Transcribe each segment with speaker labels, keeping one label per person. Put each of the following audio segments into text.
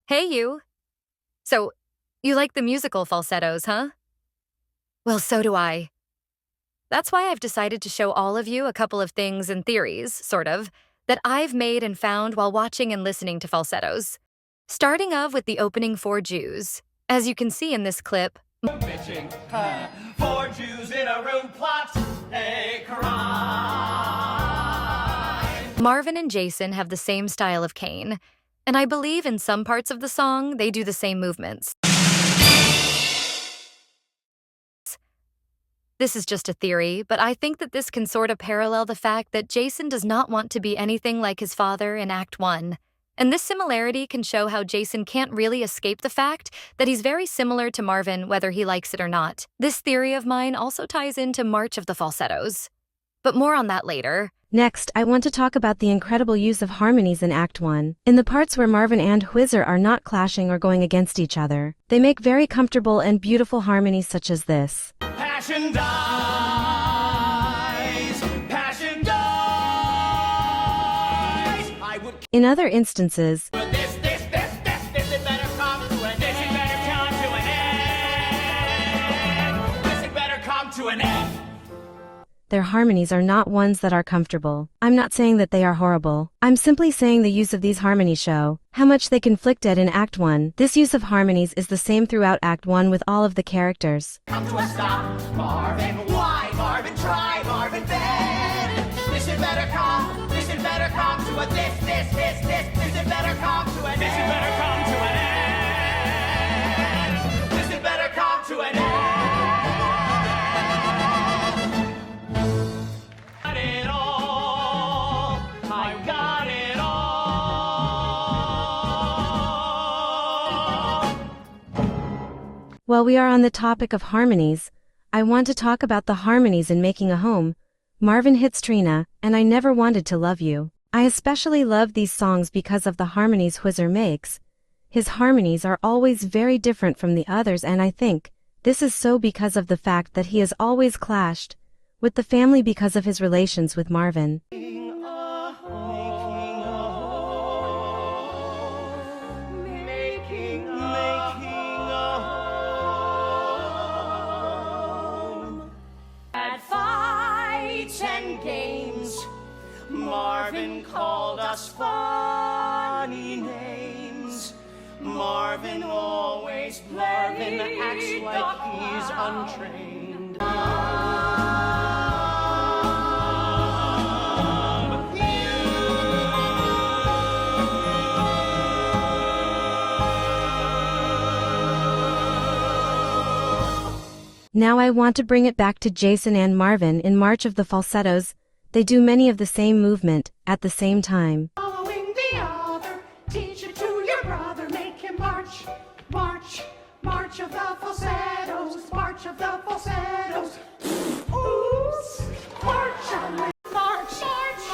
Speaker 1: Hey, you. So, you like the musical falsettos, huh? Well, so do I. That's why I've decided to show all of you a couple of things and theories, sort of, that I've made and found while watching and listening to falsettos. Starting off with the opening four Jews. As you can see in this clip,
Speaker 2: Bitching, four Jews in a room plot a crime.
Speaker 1: Marvin and Jason have the same style of cane, and I believe in some parts of the song they do the same movements. This is just a theory, but I think that this can sort of parallel the fact that Jason does not want to be anything like his father in Act 1. And this similarity can show how Jason can't really escape the fact that he's very similar to Marvin whether he likes it or not. This theory of mine also ties into March of the Falsettos. But more on that later.
Speaker 3: Next, I want to talk about the incredible use of harmonies in Act 1. In the parts where Marvin and Whizzer are not clashing or going against each other, they make very comfortable and beautiful harmonies such as this.
Speaker 2: Passion dies, passion dies. I would
Speaker 3: In other instances,
Speaker 2: this, it better come to an end. This, it better come to an end. This, it better come to an end.
Speaker 3: their harmonies are not ones that are comfortable. I'm not saying that they are horrible. I'm simply saying the use of these harmonies show how much they conflicted in Act 1. This use of harmonies is the same throughout Act 1 with all of the characters.
Speaker 2: Come to a stop, Marvin. Why, Marvin? Try, Marvin. Then this, it better come to a this, it better come to an end. This, it better come to an end. This, it better come to an end. Got it all. I got it all.
Speaker 3: While we are on the topic of harmonies, I want to talk about the harmonies in Making a Home. Marvin hits Trina, and I Never Wanted to Love You. I especially love these songs because of the harmonies Whizzer makes. His harmonies are always very different from the others, and I think this is so because of the fact that he has always clashed with the family because of his relations with Marvin.
Speaker 2: At fights and games, Marvin called us funny names. Marvin always Marvin acts like he's untrained.
Speaker 3: Now I want to bring it back to Jason and Marvin in March of the Falsettos. They do many of the same movement at the same time.
Speaker 4: Following the other, teach it to your brother, make him march, march, march of the falsettos, march of the falsettos. Oops, march on the march, march,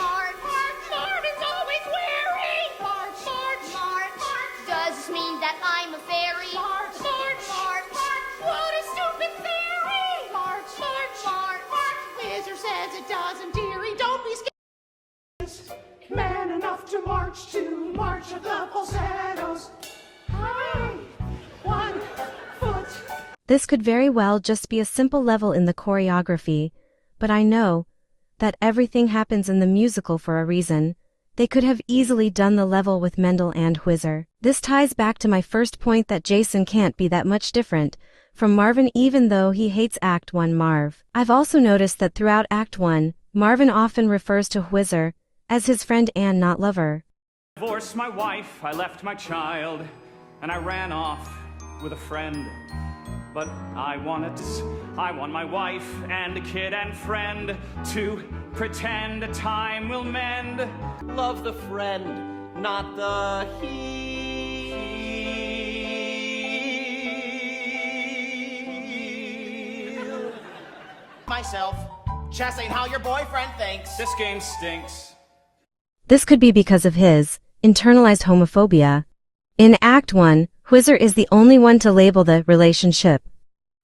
Speaker 4: march, march. Marvin's always wearing march, march, march, march.
Speaker 5: Does this mean that I'm a fairy?
Speaker 4: March, march, march, march. What a stupid theory! March, march, march, march. Whizzer says it doesn't, dearie. Don't be scared. Man enough to march to March of the Falsettos. Hooray! 1 foot.
Speaker 3: This could very well just be a simple level in the choreography, but I know that everything happens in the musical for a reason. They could have easily done the level with Mendel and Whizzer. This ties back to my first point that Jason can't be that much different from Marvin even though he hates Act 1 Marv. I've also noticed that throughout Act 1, Marvin often refers to Whizzer as his friend and not lover.
Speaker 6: Divorced my wife, I left my child, and I ran off with a friend. But I want my wife and a kid and friend to pretend time will mend.
Speaker 7: Love the friend, not the heel.
Speaker 2: Myself, chess ain't how your boyfriend thinks.
Speaker 6: This game stinks.
Speaker 3: This could be because of his internalized homophobia. In Act 1, Whizzer is the only one to label the relationship.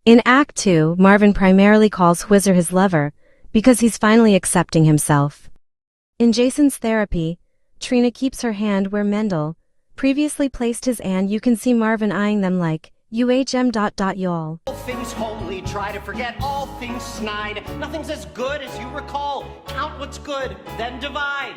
Speaker 3: In Act 2, Marvin primarily calls Whizzer his lover because he's finally accepting himself. In Jason's therapy, Trina keeps her hand where Mendel previously placed his and you can see Marvin eyeing them like, y'all.
Speaker 7: All things homely, try to forget all things snide. Nothing's as good as you recall. Count what's good, then divide.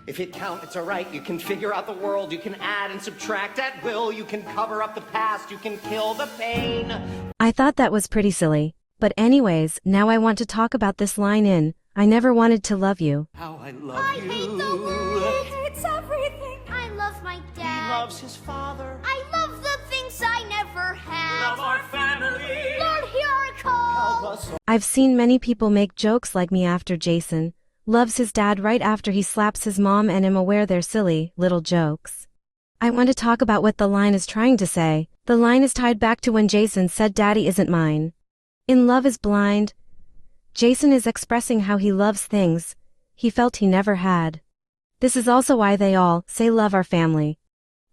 Speaker 7: If you count, it's alright. You can figure out the world. You can add and subtract at will. You can cover up the past. You can kill the pain.
Speaker 3: I thought that was pretty silly. But anyways, now I want to talk about this line in, I never wanted to love you.
Speaker 7: How I love
Speaker 5: I
Speaker 7: you.
Speaker 5: hate the world. It's everything. I love my
Speaker 7: He
Speaker 5: dad.
Speaker 7: loves his father.
Speaker 5: I love the things I never had.
Speaker 6: Love our family.
Speaker 5: Lord, hear our call.
Speaker 7: Help us.
Speaker 3: I've seen many people make jokes like me after Jason loves his dad right after he slaps his mom and am aware they're silly, little jokes. I want to talk about what the line is trying to say. The line is tied back to when Jason said daddy isn't mine. In Love is Blind, Jason is expressing how he loves things he felt he never had. This is also why they all say love our family.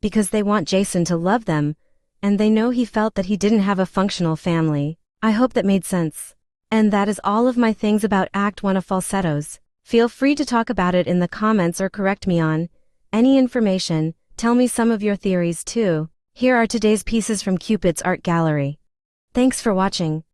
Speaker 3: Because they want Jason to love them, and they know he felt that he didn't have a functional family. I hope that made sense. And that is all of my things about Act 1 of Falsettos. Feel free to talk about it in the comments or correct me on any information. Tell me some of your theories too. Here are today's pieces from Cupid's art gallery. Thanks for watching.